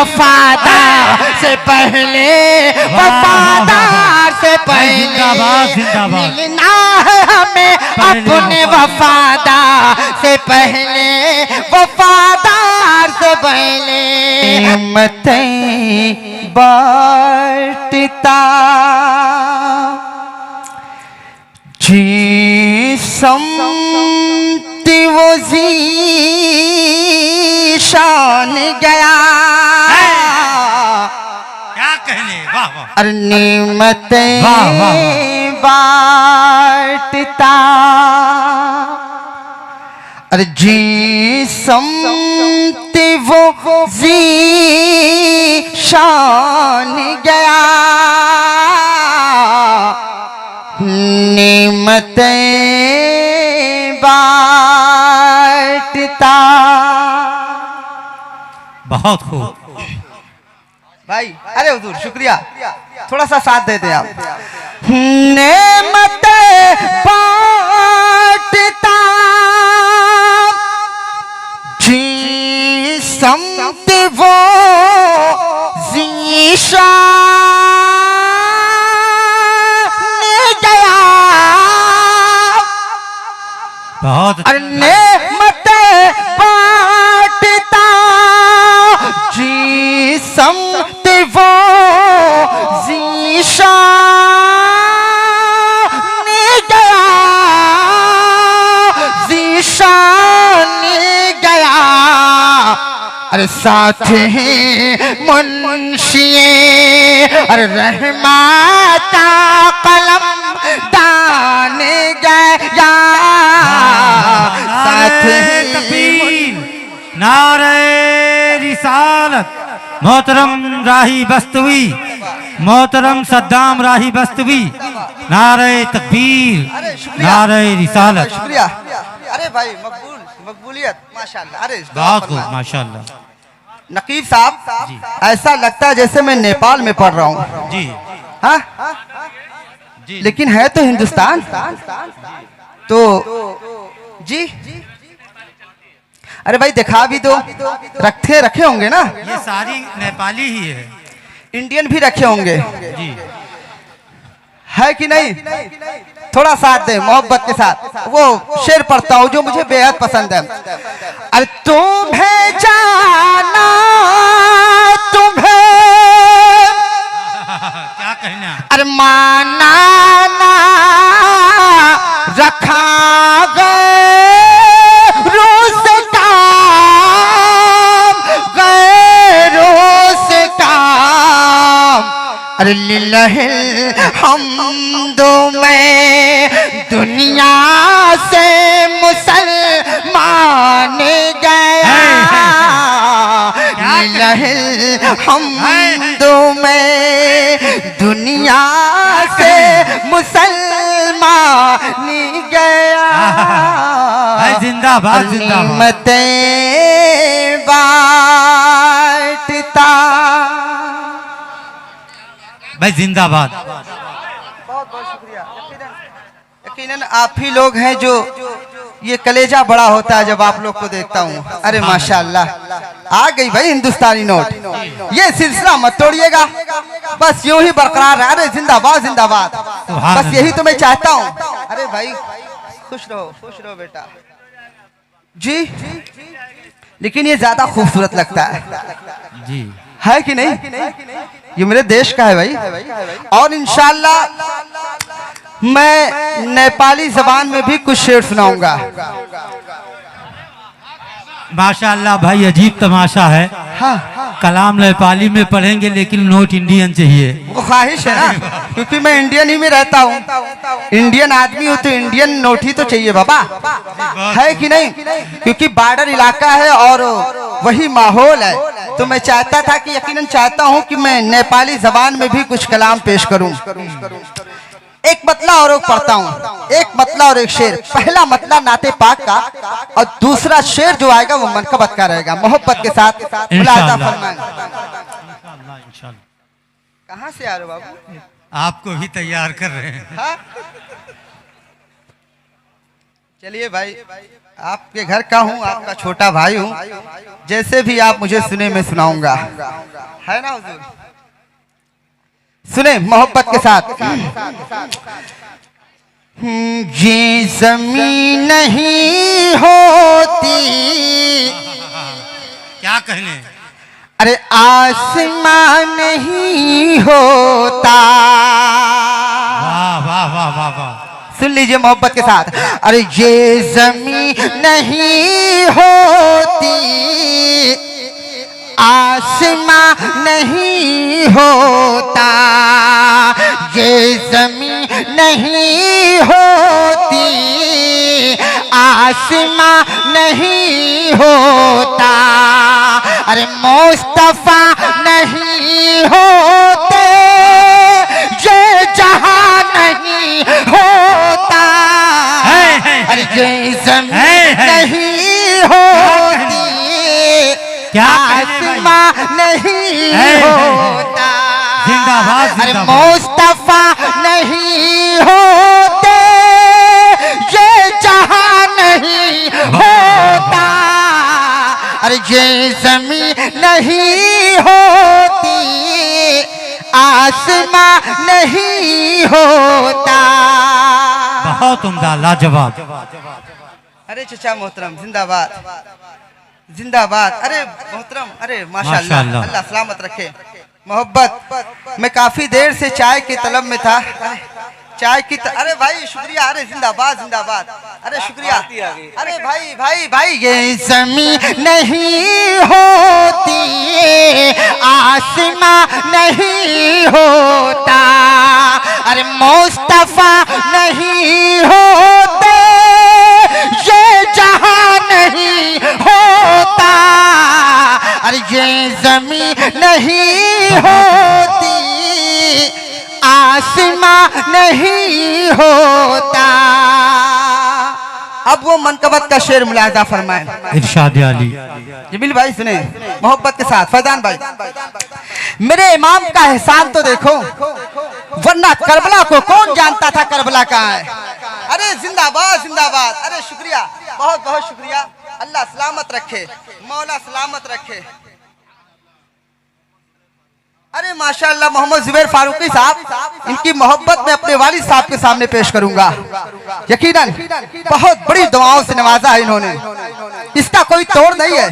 वफादार से पहले, वफादार से पहले मिलना है हमें अपने वफादार से पहले, वफादार से पहले नेमतें बांटता समती वो ज़ीशान गया। क्या कहने, वाह वाह। अरे नेमतें बांटता, अरे जी समती वो ज़ीशान गया। नेमतें बांटता। बहुत खूब भाई। अरे हुजूर शुक्रिया, थोड़ा सा साथ दे दे आप। नेमतें बांटता जी समत वो बहुत नेमतें बांटता जी समत वो ज़ीशान गया, ज़ीशान गया। अरे साथ ही मुंशिए अरे रहमता कलम दान गया। नारे रिसालत मोहतरम राही बस्तवी, मोहतरम सद्दाम राही बस्तवी, नारे तकबीर, नारे रिसालत। शुक्रिया। अरे भाई मकबूलियत माशाल्लाह। अरे बहुत खूब माशाल्लाह। नकीब साहब, ऐसा लगता है जैसे मैं नेपाल में पढ़ रहा हूँ। जी हाँ जी, लेकिन है तो हिंदुस्तान। तो जी अरे भाई दिखा भी दो। रखे होंगे ना? ये सारी नेपाली ही है। इंडियन भी रखे होंगे जी, है कि नहीं? थोड़ा साथ दे मोहब्बत के साथ। वो शेर पढ़ता हूँ जो मुझे बेहद पसंद है। अरे तुम्हें जाना, तुम्हें क्या कहना। अरे माना ना रखा गए रोज काम, गए रोज काम। अरे लिल्लाहिल हम्दो में दुनिया से मुसलमान गया। लिल्लाहिल हम्दो में दुनिया से मुसलमान गया। जिंदाबाद जिंदाबाद। नेमतें बांटता। भाई जिंदाबाद। बहुत बहुत शुक्रिया। यकीनन आप ही लोग हैं जो ये कलेजा बड़ा होता है जब आप लोग को देखता हूँ। अरे माशाल्लाह, आ गई भाई हिंदुस्तानी नोट। ये सिलसिला मत तोड़िएगा, बस यूं ही बरकरार रहे। अरे जिंदाबाद जिंदाबाद, बस यही तो मैं चाहता हूँ। अरे भाई खुश रहो बेटा जी। लेकिन ये ज्यादा खूबसूरत लगता है जी, है कि नहीं? ये मेरे देश का है भाई। और इंशाल्लाह मैं नेपाली जबान में भी कुछ शेर सुनाऊंगा। माशाअल्लाह भाई, अजीब तमाशा है। हाँ, कलाम नेपाली में पढ़ेंगे लेकिन नोट इंडियन चाहिए। वो ख्वाहिश है ना, क्योंकि मैं इंडियन ही में रहता हूँ। इंडियन आदमी हो तो इंडियन नोट ही तो चाहिए बाबा, है कि नहीं? क्योंकि बॉर्डर इलाका है और वही माहौल है। तो मैं चाहता था कि यकीनन चाहता हूँ कि मैं नेपाली जबान में भी कुछ कलाम पेश करूँ। एक मतला और एक पढ़ता हूँ, एक मतला और एक शेर। पहला मतला नाते पाक का और दूसरा शेर जो आएगा वो मनकबत का रहेगा। मोहब्बत के साथ मुलाजा फरमाएं। कहाँ से आ रहे हो बाबू? आपको भी तैयार कर रहे हैं। हाँ? चलिए भाई, आपके घर का हूँ, आपका छोटा भाई हूँ, जैसे भी आप मुझे सुने मैं सुनाऊंगा, है ना हुजूर? सुने मोहब्बत के साथ। ये जमीन नहीं होती, क्या कहने, अरे आसमान नहीं होता। वाह वाह वाह वाह वाह। सुन लीजिए मोहब्बत के साथ। अरे ये जमीन नहीं होती, आसमां नहीं होता। ये जमीन नहीं होती, आसमां नहीं होता। अरे मुस्तफा नहीं होते, ये जहां नहीं होता। अरे ये जमीन नहीं होती, आसमां नहीं होता। जिंदाबाद अरे मुस्तफा नहीं होते, ये जहां नहीं होता। अरे ये जमीन नहीं होती, आसमां नहीं होता। बहुत उम्दा, लाजवाब। अरे चचा मोहतरम, जिंदाबाद जिंदाबाद। अरे मोहतरम, अरे माशाल्लाह, अल्लाह सलामत रखे। मोहब्बत, मैं काफी देर से चाय की तलब में था, चाय की अरे भाई शुक्रिया, अरे जिंदाबाद जिंदाबाद, अरे शुक्रिया। अरे भाई भाई भाई, ये जमीन नहीं होती, आसमां नहीं होता। अरे मुस्तफा नहीं होते, ये जहां नहीं होता। अरे ये जमीन नहीं होती, आसमां नहीं होता। अब वो मनकबत का शेर मुलाजा फरमाए। इरशाद अली। जमील भाई सुने मोहब्बत के साथ। फैजान भाई, मेरे इमाम का एहसान तो देखो, वरना करबला को कौन जानता था करबला कहाँ है। अरे जिंदाबाद जिंदाबाद, अरे शुक्रिया, बहुत बहुत शुक्रिया। अल्लाह सलामत रखे, मौला सलामत रखे। अरे माशाअल्लाह, मोहम्मद जुबैर फारूकी साहब, इनकी मोहब्बत में अपने वालिद साहब के सामने पेश करूंगा। यकीनन बहुत बड़ी दुआओं से नवाजा है इन्होंने, इसका कोई तोड़ नहीं है।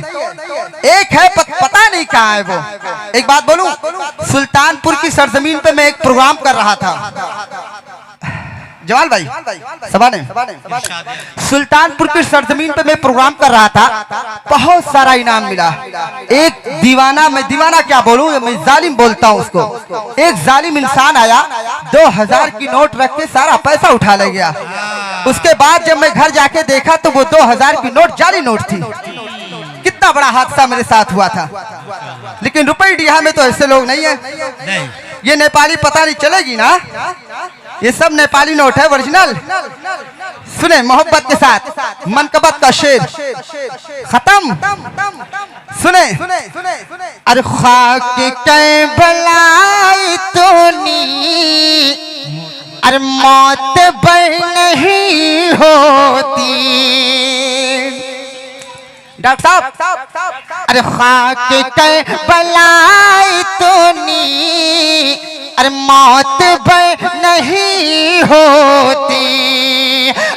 एक है पता नहीं कहाँ है वो। एक बात बोलूं, सुल्तानपुर की सरजमीन पे मैं एक प्रोग्राम कर रहा था। जमाल भाई सबाने, सुल्तानपुर की सरजमीन पे मैं प्रोग्राम कर रहा था, बहुत सारा इनाम मिला। एक दीवाना, मैं दीवाना क्या बोलूं, मैं जालिम बोलता हूं उसको। एक जालिम इंसान आया, 2000 की नोट रख के सारा पैसा उठा ले गया। उसके बाद जब मैं घर जाके देखा तो वो 2000 की नोट जाली नोट थी। कितना बड़ा हादसा मेरे साथ हुआ था। लेकिन रुपये डिहा में तो ऐसे लोग नहीं है। ये नेपाली पता नहीं चलेगी ना, ये सब नेपाली नोट है ओरिजिनल। सुने मोहब्बत के साथ मनकबत का शेर खत्म। सुने, अरे खाक के बलाई तो नी, अरे मौत बर नहीं होती। डॉक्टर साहब, अरे खाक के बलाई तो नी, अरे मौत बर नहीं होती।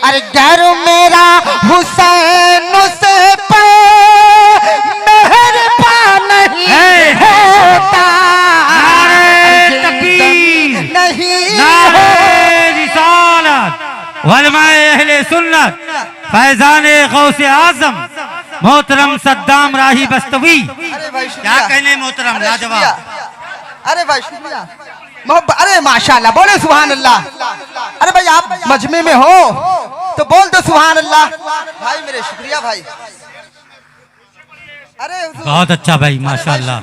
अरे डर मेरा हुसैन से मेहरबान नहीं होता। वलमाए अहले सुन्नत फैजाने गौसे आजम मोहतरम सद्दाम राही बस्तवी। क्या कहने मोहतरम, लाजवाब। अरे भाई शुक्रिया, मोहब्बत। अरे माशाल्लाह, बोले सुभान अल्लाह। अरे भाई आप मजमे में हो तो बोल दो सुभान अल्लाह। भाई मेरे शुक्रिया भाई। अरे बहुत अच्छा भाई, माशाल्लाह,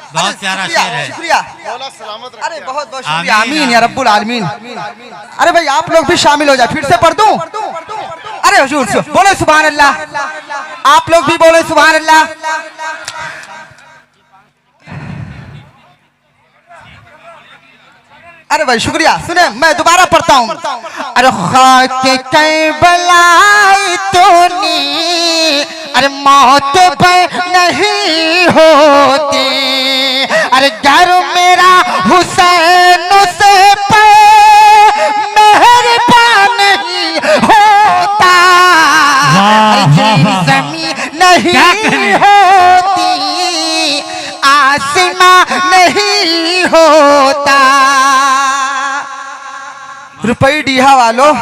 बहुत प्यारा शेर है। शुक्रिया, अरे बहुत बहुत शुक्रिया। आमीन या रब्बुल आलमीन। अरे भाई आप लोग भी शामिल हो जाए, फिर से पढ़ दूं। अरे हुजूर बोले सुभान अल्लाह, आप लोग भी बोले सुभान अल्लाह। अरे भाई शुक्रिया। सुने मैं दोबारा पढ़ता हूँ। अरे खाके करबलाई तूनी, अरे मौत पर नहीं होती, अरे घर मेरा हुसैन से मेहरबान नहीं होता, जमीन नहीं होती, आसमां नहीं होता। रुपये डीहा वालों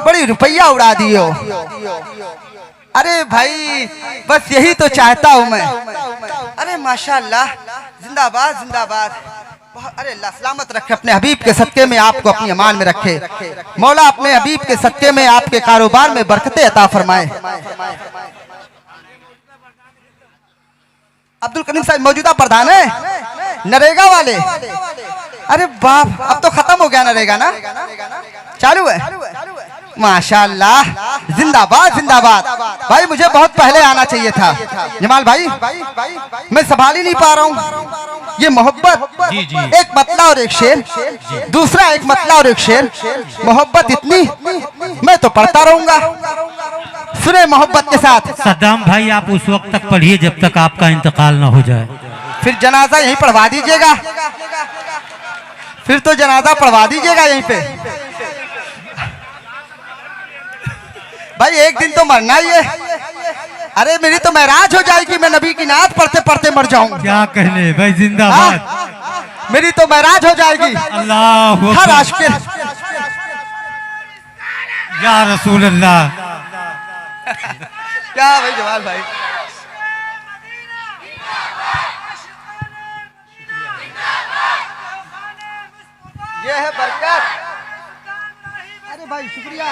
बड़ी रुपया उड़ा दियो। अरे भाई बस यही तो चाहता हूँ मैं। अरे माशाल्लाह, जिंदाबाद जिंदाबाद। अरे अल्लाह सलामत रखे, अपने हबीब के सदके में आपको अपनी अमान में रखे। मौला अपने हबीब के सदके में आपके कारोबार में बरकतें अता फरमाए। अब्दुल करीम साहब मौजूदा प्रधान है नरेगा वाले। अरे बाप, अब तो खत्म हो गया नरेगा ना, चालू है। माशाल्लाह, जिंदाबाद जिंदाबाद। भाई मुझे बहुत पहले आना चाहिए था जमाल भाई, मैं संभाल ही नहीं पा रहा हूँ। ये मोहब्बत, एक मतला और एक शेर, दूसरा एक मतला और एक शेर। मोहब्बत इतनी, मैं तो पढ़ता रहूंगा। सुने मोहब्बत के साथ। सद्दाम भाई आप उस वक्त तक पढ़िए जब तक आपका इंतकाल ना हो जाए। फिर जनाजा यहीं पढ़वा दीजिएगा, फिर तो जनाजा पढ़वा दीजिएगा यहीं पे। भाई एक दिन तो मरना ही है। अरे मेरी तो महराज हो जाएगी, मैं नबी की नात पढ़ते पढ़ते मर जाऊं। क्या कहने भाई, जिंदाबाद। मेरी तो महराज हो जाएगी। अल्लाह हर आशिक या रसूल अल्लाह। क्या भाई जमाल भाई, ये है बरकत। अरे भाई शुक्रिया।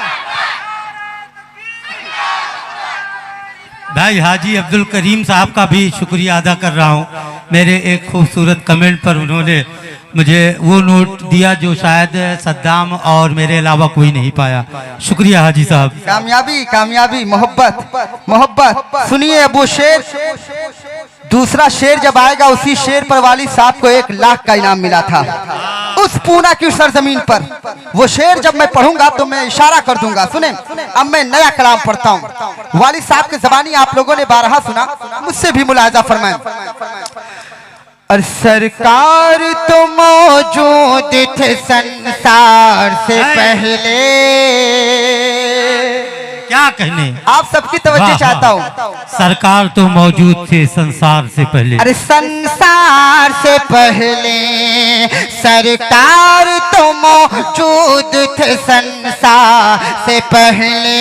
भाई हाजी अब्दुल करीम साहब का भी शुक्रिया अदा कर रहा हूँ। मेरे एक खूबसूरत कमेंट पर उन्होंने मुझे वो नोट दिया जो शायद सद्दाम और मेरे अलावा कोई नहीं पाया। शुक्रिया हाजी साहब। कामयाबी कामयाबी, मोहब्बत मोहब्बत। सुनिए अबू शेर, दूसरा शेर जब आएगा उसी शेर पर वाली साहब को 1 लाख का इनाम मिला था उस पूना की सरजमीन पर। वो शेर जब मैं पढ़ूंगा तो मैं इशारा कर दूंगा। सुने अब मैं नया कलाम पढ़ता हूँ। वाली साहब की ज़बानी आप लोगों ने बारहा सुना, मुझसे भी मुलाजा फरमाएं। और सरकार तो मौजूद थे संसार से पहले। क्या कहने, आप सबकी तवज्जो चाहता हूँ। सरकार तो मौजूद थे संसार से पहले। अरे संसार से पहले, सरकार तो मौजूद थे संसार से पहले,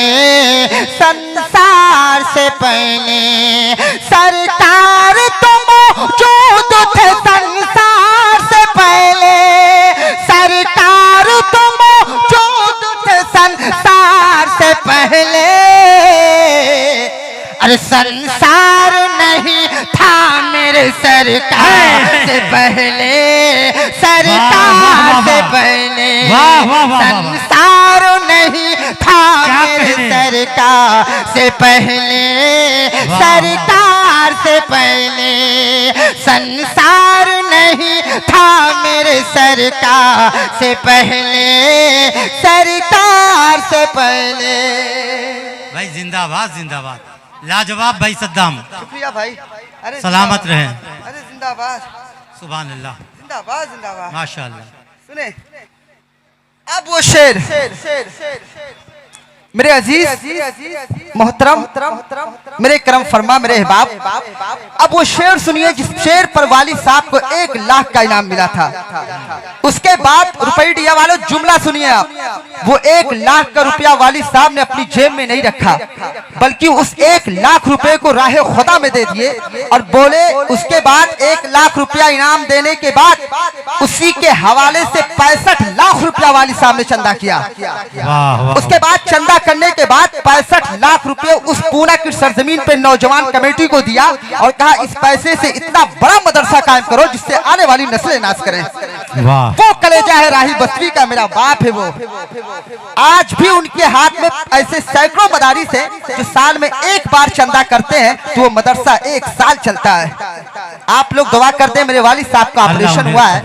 संसार से पहले, सरकार तो मौजूद थे संसार से पहले, सरकार तो मौजूद थे संसार से पहले। अरे संसार नहीं था मेरे सरकार से पहले, सरकार से पहले, संसार नहीं था मेरे सरकार से पहले, सरकार से पहले, संसार नहीं था मेरे सरकार से पहले, सरकार से पहले। भाई जिंदाबाद जिंदाबाद, लाजवाब भाई सद्दाम। शुक्रिया भाई। अरे सलामत रहें। अरे जिंदाबाद, सुभान अल्लाह, जिंदाबाद जिंदाबाद, माशाअल्लाह। सुने अब वो शेर, मेरे अजीज मोहतरम, मेरे करम फरमा, मेरे अहबाब, अब वो शेर सुनिए जिस शेर पर वाली साहब को 1 लाख का इनाम मिला था। उसके बाद रुपये दिया वालों जुमला सुनिए आप। वो 1 लाख का रुपया वाली साहब ने अपनी जेब में नहीं रखा, बल्कि उस 1 लाख रुपए को राहे खुदा में दे दिए और बोले उसके बाद 1 लाख रुपया इनाम देने के बाद उसी के हवाले से 65 लाख रुपया वाली साहब ने चंदा किया। उसके बाद चंदा करने के बाद 65 लाख रुपए उस पूना की सरजमीन पे नौजवान कमेटी को दिया और कहा इस पैसे से इतना बड़ा मदरसा कायम करो जिससे आने वाली नस्लें नाश करें। वो कलेजा है राही बस्ती का, मेरा बाप है वो। आज भी उनके हाथ में ऐसे सैकड़ों मदारिस हैं जो साल में 1 बार चंदा करते हैं तो वो मदरसा 1 साल चलता है। आप लोग दुआ करते हैं, मेरे वालिद साहब का ऑपरेशन हुआ है,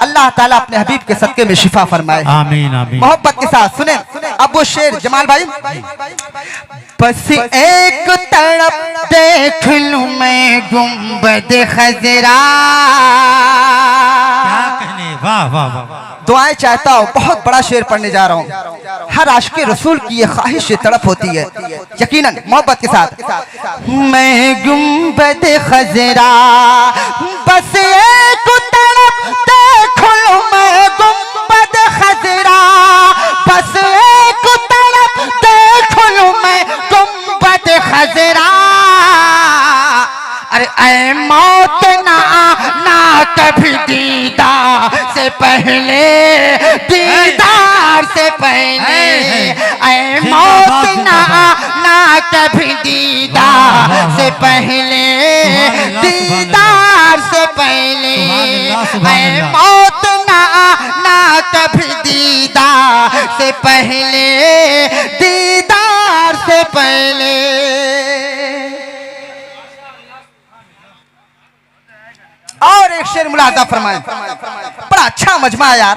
अल्लाह ताला अपने हबीब के सदके में शिफा फरमाए। आमीन आमीन। मोहब्बत के साथ सुने अब वो शेर जमाल भाई। बस एक तड़प देख लूं मैं गुंबद खजरा। क्या कहने, वाह वाह वाह। दुआएं चाहता हूँ, बहुत बड़ा शेर पढ़ने जा रहा हूँ। हर आशिक़ रसूल की ये ख्वाहिश तड़प होती है, यकीनन मोहब्बत के साथ। मैं गुंबद खजरा बस एक तड़प देख लूं मैं गुंबद खजरा, बस एक तड़प देख लूं मैं गुंबद खजरा। अरे ऐ मौत ना कभी दीदार से पहले, दीदार से पहले, ऐ मौत ना कभी दीदार से पहले, दीदार से पहले, ऐ मौत ना कभी दीदार से पहले, दीदार से पहले। और एक शेर मुलाजा फरमाए, बड़ा अच्छा मजमा है यार,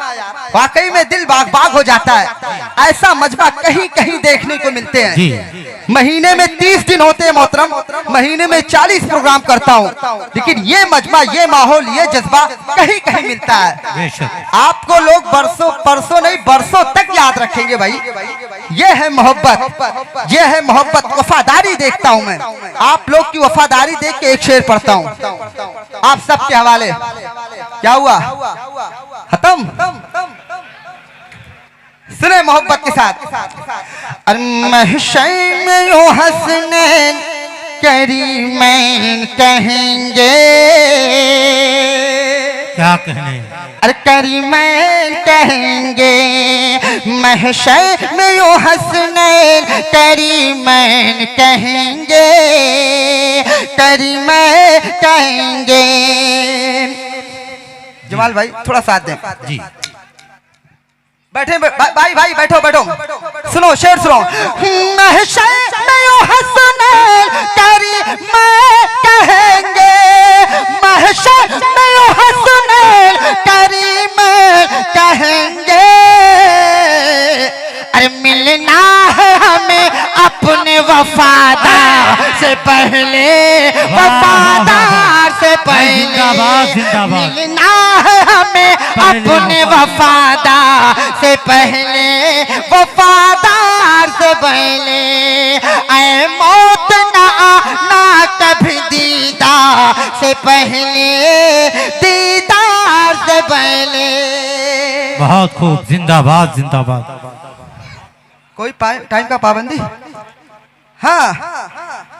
वाकई में दिल बाग बाग हो जाता है। ऐसा मजमा कहीं कहीं देखने को मिलते हैं। महीने में 30 दिन होते हैं मोहतरम, महीने में 40 प्रोग्राम करता हूँ, लेकिन ये मजमा, ये माहौल, ये जज्बा कहीं कहीं मिलता है। आपको लोग बरसों परसों नहीं बरसों तक याद रखेंगे भाई। ये है मोहब्बत, ये है मोहब्बत, वफादारी देखता हूँ मैं। आप लोग की वफादारी देख के एक शेर पढ़ता हूँ आप सबके हवाले। क्या हुआ, खत्म? सुने मोहब्बत के साथ। महशर में यो हसनैन करीमैन कहेंगे। क्या कहने, अरे करीमैन कहेंगे। महशर में यो हसनैन करीमैन कहेंगे, करीमैन कहेंगे। जमाल भाई थोड़ा साथ दें जी। बैठे भाई, भाई बैठो बैठो, सुनो शेर सुनो। महशर में यो हसनैन करीमैन कहेंगे, महशर में यो हसनैन करीमैन कहेंगे। अरे मिलना है हमें अपने वफादार से पहले, वफादार से पहले, मिलना है हमें अपने वफादार से पहले, वफादार से पहले। ऐ मौत ना कभी दीदार से पहले, दीदार से पहले। बहुत खूब, जिंदाबाद जिंदाबाद। कोई टाइम का पाबंदी? हाँ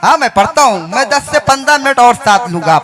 हाँ मैं पढ़ता हूँ, मैं 10 से 15 मिनट और साथ लूंगा।